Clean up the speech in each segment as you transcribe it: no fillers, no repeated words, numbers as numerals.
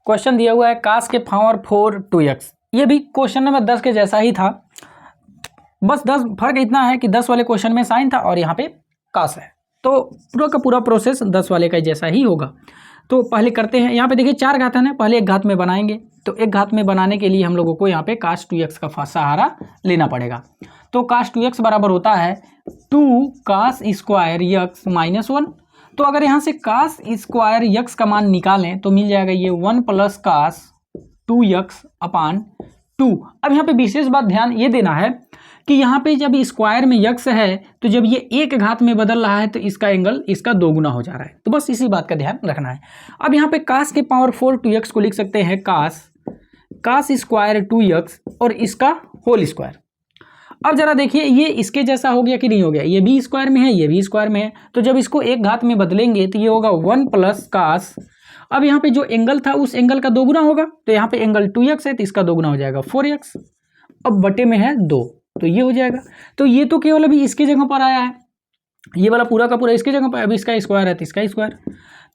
Question दिया हुआ है कास के पावर 4 2x। ये भी क्वेश्चन नंबर 10 के जैसा ही था, बस 10 फर्क इतना है कि 10 वाले क्वेश्चन में साइन था और यहाँ पे कास है, तो पूरा का पूरा प्रोसेस 10 वाले का जैसा ही होगा। तो पहले करते हैं, यहाँ पे देखिए 4 घातन है, पहले एक घात में बनाएंगे। तो एक घात में बनाने के लिए हम लोगों को यहाँ पे कास 2x का सहारा लेना पड़ेगा। तो कास 2x बराबर होता है 2 कास स्क्वायर यक्स माइनस 1। तो अगर यहाँ से कास स्क्वायर यक्स का मान निकालें तो मिल जाएगा ये 1 प्लस कास 2x अपान 2। अब यहाँ पे विशेष बात ध्यान ये देना है कि यहाँ पे जब स्क्वायर में यक्स है तो जब ये एक घात में बदल रहा है तो इसका एंगल इसका दोगुना हो जा रहा है, तो बस इसी बात का ध्यान रखना है। अब यहाँ पे कास के पावर 4 2x को लिख सकते हैं कास स्क्वायर 2x और इसका होल स्क्वायर। अब जरा देखिए ये इसके जैसा हो गया कि नहीं हो गया, ये भी स्क्वायर में है, ये भी स्क्वायर में है, तो जब इसको एक घात में बदलेंगे तो ये होगा 1 प्लस कास। अब यहाँ पे जो एंगल था उस एंगल का दोगुना होगा, तो यहाँ पे एंगल 2x है तो इसका दोगुना हो जाएगा 4x। अब बटे में है 2 तो ये हो जाएगा। तो ये तो केवल अभी इसके जगह पर आया है, ये वाला पूरा का पूरा इसके जगह पर, अभी इसका स्क्वायर है तो इसका स्क्वायर,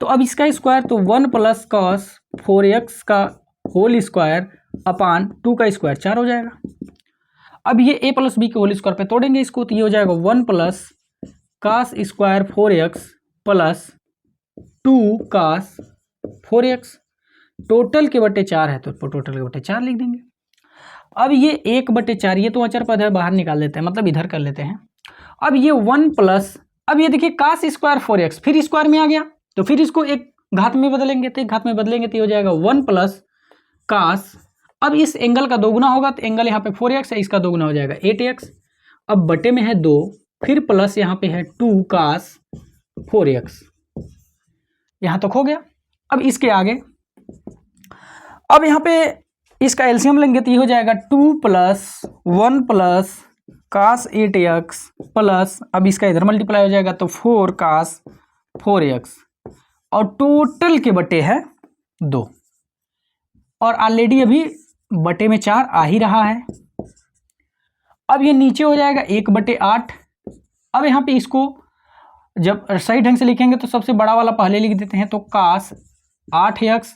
तो अब इसका स्क्वायर तो 1 प्लस कॉस 4x का होल स्क्वायर अपान 2 का स्क्वायर 4 हो जाएगा। अब ये a प्लस बी के होल स्क्वायर पे तोड़ेंगे इसको, तो ये हो जाएगा 1 plus cos square 4x plus 2 cos 4x, total के बटे 4 है तो टोटल के बटे 4 लिख देंगे। अब ये 1/4, ये तो अचर पद है, बाहर निकाल लेते हैं, मतलब इधर कर लेते हैं। अब ये 1 प्लस, अब ये देखिए कास स्क्वायर 4x फिर स्क्वायर में आ गया, तो फिर इसको एक घात में बदलेंगे, तो एक घात में बदलेंगे तो ये हो जाएगा 1 प्लस कास। अब इस एंगल का दोगुना होगा तो एंगल यहाँ पे 4x है, इसका दोगुना हो जाएगा 8x। अब बटे में है 2, फिर प्लस यहाँ पे है 2 कास 4x, यहाँ तक हो गया। अब इसके आगे, अब यहाँ पे इसका एलसीएम लेंगे तो ये हो जाएगा 2 प्लस 1 प्लस कास 8x प्लस, अब इसका इधर मल्टीप्लाई हो जाएगा तो 4 कास 4x और टोटल के बटे है 2, और ऑलरेडी अभी बटे में 4 आ ही रहा है। अब ये नीचे हो जाएगा 1/8। अब यहाँ पे इसको जब सही ढंग से लिखेंगे तो सबसे बड़ा वाला पहले लिख देते हैं, तो कास 8x,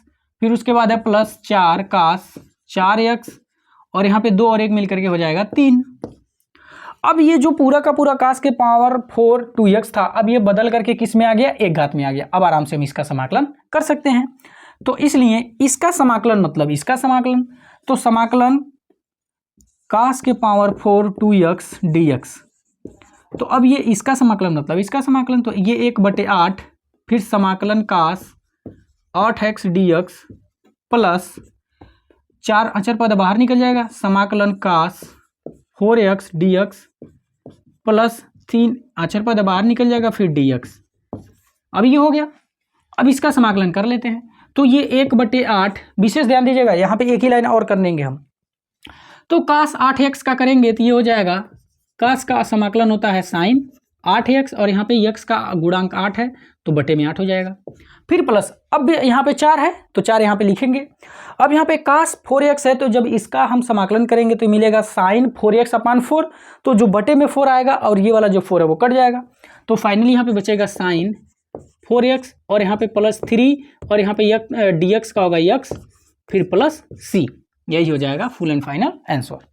फिर उसके बाद है प्लस 4 कास 4x, और यहाँ पे 2 और 1 मिलकर के हो जाएगा 3। अब ये जो पूरा का पूरा कास के पावर 4 2x था, अब ये बदल करके किस में आ गया, एक घात में आ गया। अब आराम से हम इसका समाकलन कर सकते हैं, तो इसलिए इसका समाकलन मतलब इसका समाकलन, तो समाकलन कास के पावर 4 2x dx। तो अब ये इसका समाकलन मतलब इसका समाकलन, तो ये 1/8 फिर समाकलन कास 8x dx प्लस 4 अचर पद बाहर निकल जाएगा, समाकलन कास 4x dx प्लस 3 अचर पद बाहर निकल जाएगा फिर dx। अब ये हो गया। अब इसका समाकलन कर लेते हैं, तो ये 1/8, विशेष ध्यान दीजिएगा यहाँ पे एक ही लाइन और कर लेंगे हम, तो कास 8x का करेंगे तो ये हो जाएगा, कास का समाकलन होता है साइन 8x और यहाँ पे x का गुणांक 8 है तो बटे में 8 हो जाएगा, फिर प्लस, अब यहाँ पे 4 है तो 4 यहाँ पे लिखेंगे। अब यहाँ पे कास 4x है तो जब इसका हम समाकलन करेंगे तो मिलेगा साइन 4x अपान 4, तो जो बटे में 4 आएगा और ये वाला जो 4 है वो कट जाएगा, तो फाइनली यहाँ पे बचेगा साइन 4x और यहाँ पे प्लस 3 और यहाँ पे dx का होगा x फिर प्लस c, यही हो जाएगा फुल एंड फाइनल आंसर।